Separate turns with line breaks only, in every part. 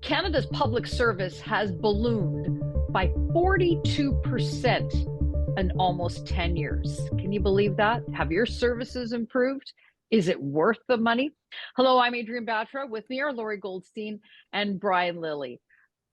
Canada's public service has ballooned by 42% in almost 10 years. Can you believe that? Have your services improved? Is it worth the money? Hello, I'm Adrienne Batra. With me are Lorrie Goldstein and Brian Lilley.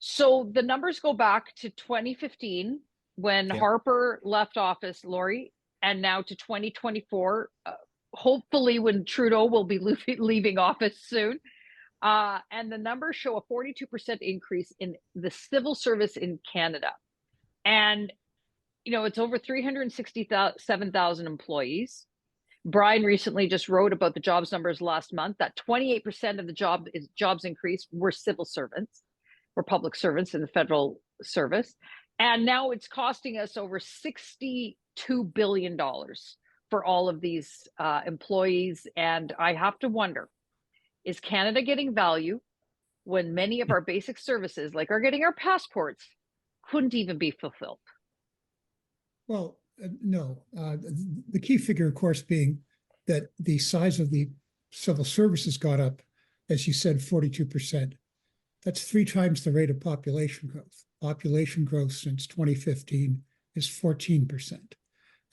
So the numbers go back to 2015 when Harper left office, Lorrie, and now to 2024, hopefully when Trudeau will be leaving office soon. And the numbers show a 42% increase in the civil service in Canada. And, you know, it's over 367,000 employees. Brian recently just wrote about the jobs numbers last month, that 28% of the jobs increase were civil servants, or public servants in the federal service. And now it's costing us over $62 billion for all of these employees. And I have to wonder, is Canada getting value when many of our basic services, like getting our passports, couldn't even be fulfilled?
Well, no. The key figure, of course, being that the size of the civil services got up, as you said, 42%. That's 3 times the rate of population growth. Population growth since 2015 is 14%.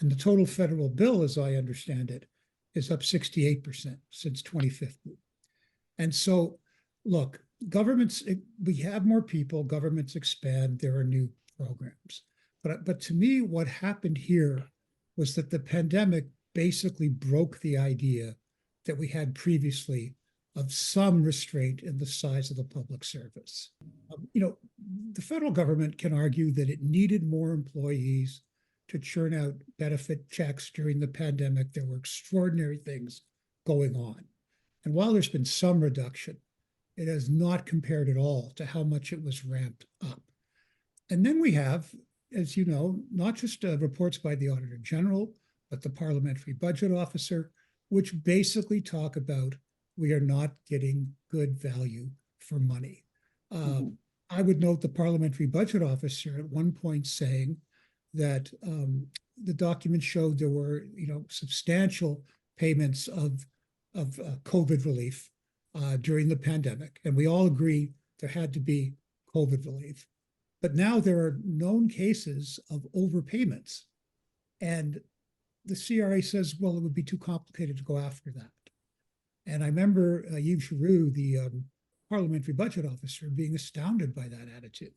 And the total federal bill, as I understand it, is up 68% since 2015. And so, look, governments, we have more people, governments expand, there are new programs. But to me, what happened here was that the pandemic basically broke the idea that we had previously of some restraint in the size of the public service. The federal government can argue that it needed more employees to churn out benefit checks during the pandemic. There were extraordinary things going on. And while there's been some reduction, it has not compared at all to how much it was ramped up. And then we have, as you know, not just reports by the Auditor General, but the Parliamentary Budget Officer, which basically talk about we are not getting good value for money. I would note the Parliamentary Budget Officer at one point saying that the document showed there were, substantial payments of COVID relief during the pandemic. And we all agree there had to be COVID relief. But now there are known cases of overpayments. And the CRA says, well, it would be too complicated to go after that. And I remember Yves Giroux, the Parliamentary Budget Officer, being astounded by that attitude.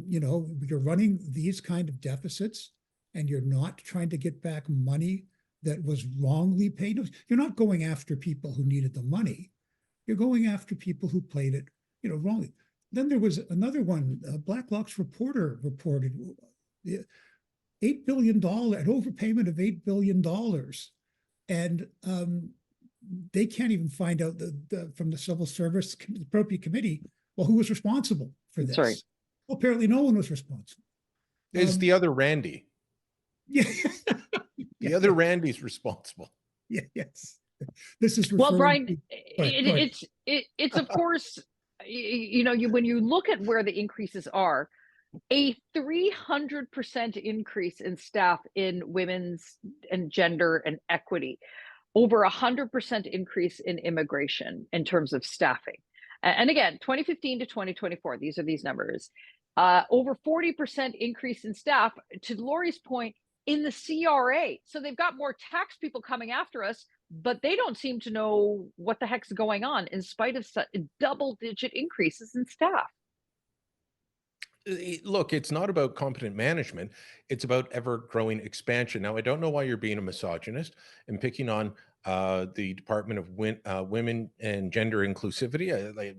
You're running these kind of deficits and you're not trying to get back money that was wrongly paid. You're not going after people who needed the money. You're going after people who played it, wrongly. Then there was another one, Blacklock's reporter reported $8 billion, an overpayment of $8 billion. And they can't even find out from the Civil Service Appropriate Committee, well, who was responsible for this? Sorry. Well, apparently no one was responsible.
It's the other Randy.
Yeah.
The other Randy's responsible.
Yeah, yes. This is
well, Brian. It's of course, when you look at where the increases are, a 300% increase in staff in women's and gender and equity, over 100% increase in immigration in terms of staffing. And again, 2015 to 2024, these are these numbers. Over 40% increase in staff, to Lorrie's point, in the CRA. So they've got more tax people coming after us, but they don't seem to know what the heck's going on in spite of such double-digit increases in staff.
Look, it's not about competent management. It's about ever-growing expansion. Now, I don't know why you're being a misogynist and picking on the Department of Women and Gender Inclusivity.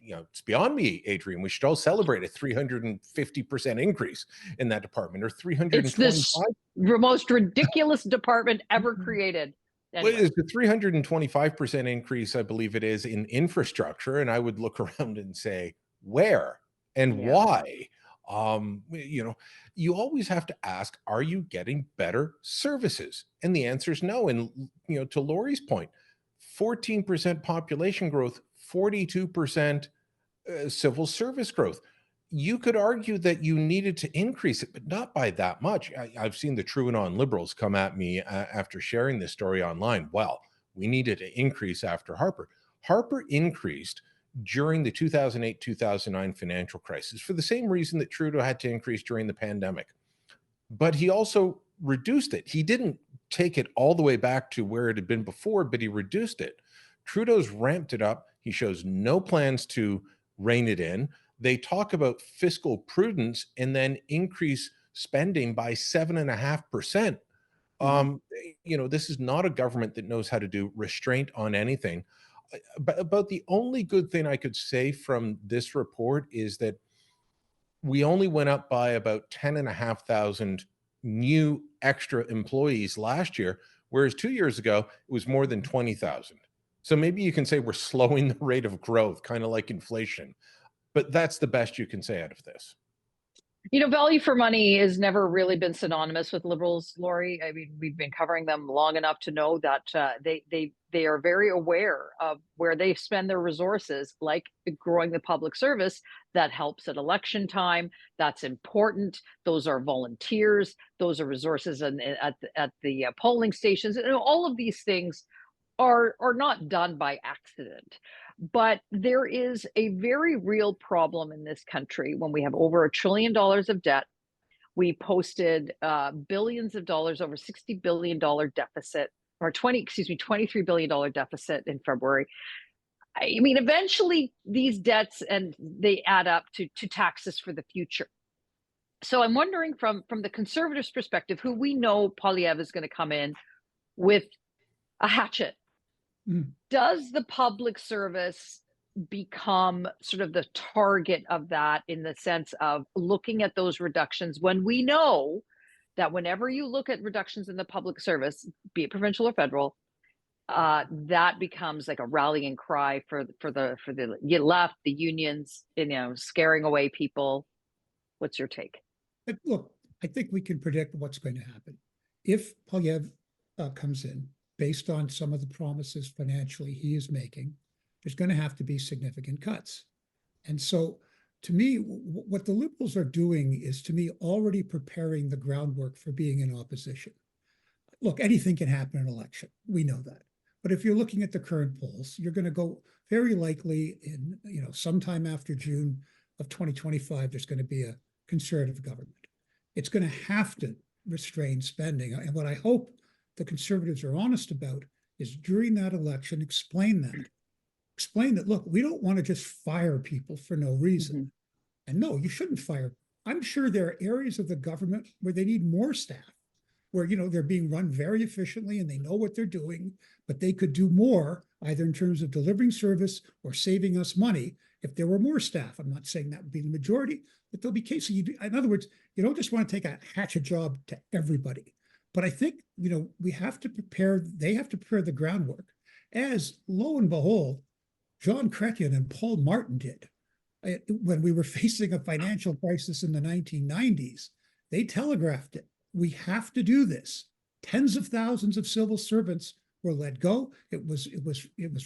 It's beyond me, Adrienne. We should all celebrate a 350% increase in that department, or 325%.
It's the most ridiculous department ever created.
Anyway. Well, it's a 325% increase, I believe it is, in infrastructure. And I would look around and say, where and why? You always have to ask, are you getting better services? And the answer is no. And, to Lorrie's point, 14% population growth, 42% civil service growth. You could argue that you needed to increase it, but not by that much. I've seen the TrueAnon liberals come at me after sharing this story online. Well, we needed to increase after Harper. Harper increased during the 2008-2009 financial crisis for the same reason that Trudeau had to increase during the pandemic. But he also reduced it. He didn't take it all the way back to where it had been before, but he reduced it. Trudeau's ramped it up. He shows no plans to rein it in. They talk about fiscal prudence and then increase spending by 7.5%. This is not a government that knows how to do restraint on anything. But about the only good thing I could say from this report is that we only went up by about 10,500 new extra employees last year, whereas 2 years ago, it was more than 20,000. So maybe you can say we're slowing the rate of growth, kind of like inflation. But that's the best you can say out of this.
Value for money has never really been synonymous with Liberals, Lorrie. I mean, we've been covering them long enough to know that they are very aware of where they spend their resources, like growing the public service. That helps at election time. That's important. Those are volunteers. Those are resources at the polling stations. And all of these things are not done by accident. But there is a very real problem in this country when we have over $1 trillion of debt. We posted billions of dollars, over $60 billion deficit, or $23 billion deficit in February. I mean, eventually these debts and they add up to taxes for the future. So I'm wondering from the Conservatives' perspective, who we know Poilievre is going to come in with a hatchet. Does the public service become sort of the target of that, in the sense of looking at those reductions, when we know that whenever you look at reductions in the public service, be it provincial or federal, that becomes like a rallying cry for the left, the unions, scaring away people? What's your take?
Look, I think we can predict what's going to happen. If Poilievre comes in, based on some of the promises financially he is making, there's going to have to be significant cuts. And so, to me, what the Liberals are doing is, to me, already preparing the groundwork for being in opposition. Look, anything can happen in an election. We know that. But if you're looking at the current polls, you're going to go very likely in, sometime after June of 2025, there's going to be a Conservative government. It's going to have to restrain spending. And what I hope the Conservatives are honest about is, during that election, explain that, look, we don't want to just fire people for no reason. And no, you shouldn't fire. I'm sure there are areas of the government where they need more staff, where, they're being run very efficiently and they know what they're doing, but they could do more, either in terms of delivering service or saving us money, if there were more staff. I'm not saying that would be the majority, but there'll be cases. In other words, you don't just want to take a hatchet job to everybody. But I think, we have to prepare, they have to prepare the groundwork, as, lo and behold, John Chrétien and Paul Martin did. When we were facing a financial crisis in the 1990s, they telegraphed it. We have to do this. Tens of thousands of civil servants were let go. It was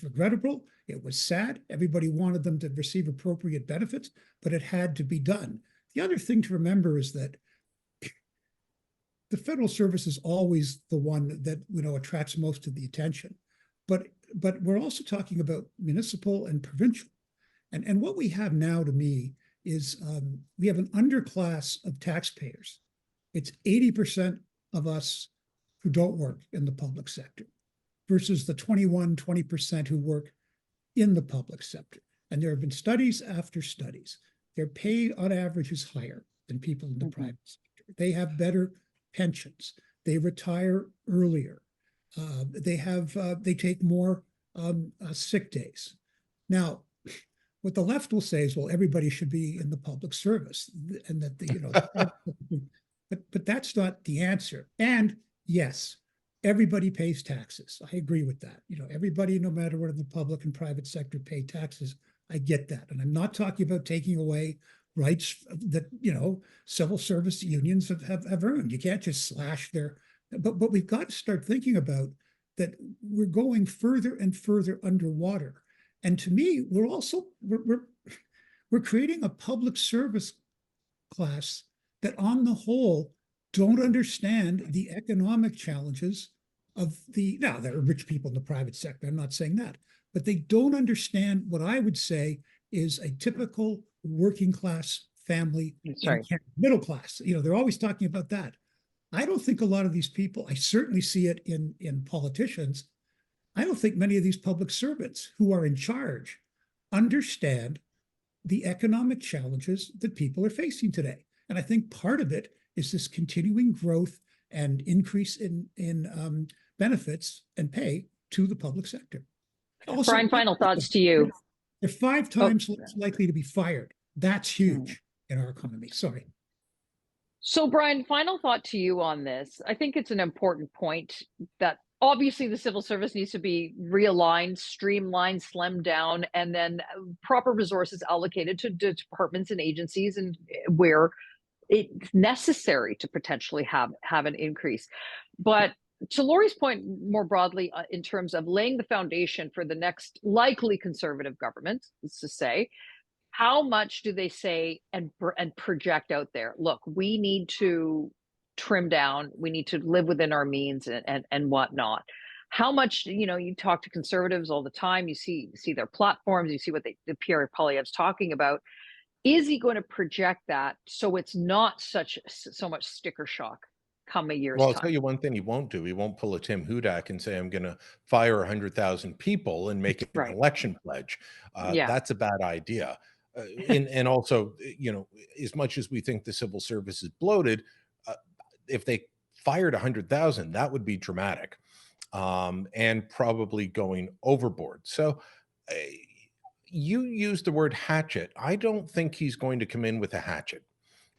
regrettable. It was sad. Everybody wanted them to receive appropriate benefits, but it had to be done. The other thing to remember is that the federal service is always the one that attracts most of the attention, but we're also talking about municipal and provincial, and what we have now, to me, is we have an underclass of taxpayers. It's 80% of us who don't work in the public sector, versus the 20% who work in the public sector. And there have been studies after studies. Their pay on average is higher than people in the private sector. They have better pensions. They retire earlier. They take more sick days. Now, what the left will say is, well, everybody should be in the public service, and that but that's not the answer. And yes, everybody pays taxes. I agree with that. Everybody, no matter what, in the public and private sector, pay taxes. I get that, and I'm not talking about taking away rights that civil service unions have earned. You can't just slash their, but we've got to start thinking about that. We're going further and further underwater, and to me, we're creating a public service class that, on the whole, don't understand the economic challenges of now there are rich people in the private sector, I'm not saying that, but they don't understand what I would say is a typical working class family, middle class. They're always talking about that. I don't think a lot of these people, I certainly see it in politicians, I don't think many of these public servants who are in charge understand the economic challenges that people are facing today. And I think part of it is this continuing growth and increase in benefits and pay to the public sector.
Also, Brian, final thoughts to you.
They're 5 times less likely to be fired. That's huge in our economy. Sorry.
So, Brian, final thought to you on this. I think it's an important point that obviously the civil service needs to be realigned, streamlined, slimmed down, and then proper resources allocated to departments and agencies and where it's necessary to potentially have an increase. But to Lorrie's point more broadly, in terms of laying the foundation for the next likely conservative government, let's just say, how much do they say and project out there? Look, we need to trim down, we need to live within our means and whatnot. How much, you talk to conservatives all the time, you see their platforms, you see what the Pierre Poilievre's talking about. Is he going to project that so it's not so much sticker shock come a year's time?
Well, I'll tell you one thing he won't do. He won't pull a Tim Hudak and say, I'm going to fire 100,000 people and make it an election pledge. That's a bad idea. And also, as much as we think the civil service is bloated, if they fired 100,000, that would be dramatic and probably going overboard. So you used the word hatchet. I don't think he's going to come in with a hatchet.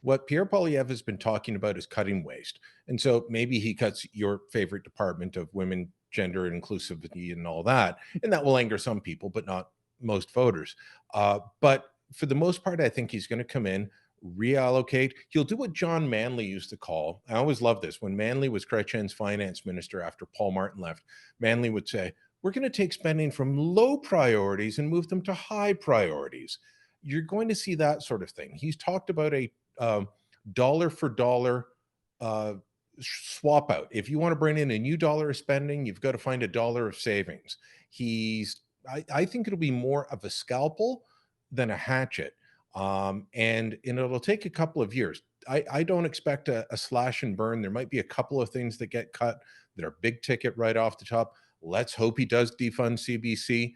What Pierre Poilievre has been talking about is cutting waste. And so maybe he cuts your favorite department of women, gender, and inclusivity and all that. And that will anger some people, but not most voters. But for the most part, I think he's going to come in, reallocate. He'll do what John Manley used to call, I always love this, when Manley was Chrétien's finance minister after Paul Martin left, Manley would say, we're going to take spending from low priorities and move them to high priorities. You're going to see that sort of thing. He's talked about a dollar for dollar swap out. If you want to bring in a new dollar of spending, you've got to find a dollar of savings. I think it'll be more of a scalpel than a hatchet. And it'll take a couple of years. I don't expect a slash and burn. There might be a couple of things that get cut that are big ticket right off the top. Let's hope he does defund CBC.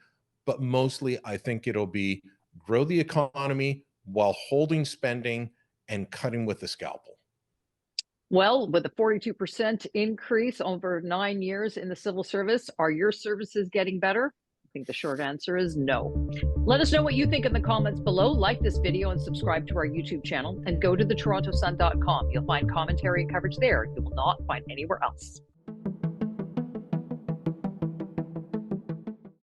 But mostly, I think it'll be grow the economy while holding spending and cutting with the scalpel.
Well, with a 42% increase over 9 years in the civil service, are your services getting better? I think the short answer is no. Let us know what you think in the comments below. Like this video and subscribe to our YouTube channel, and go to thetorontosun.com. You'll find commentary and coverage there you will not find anywhere else.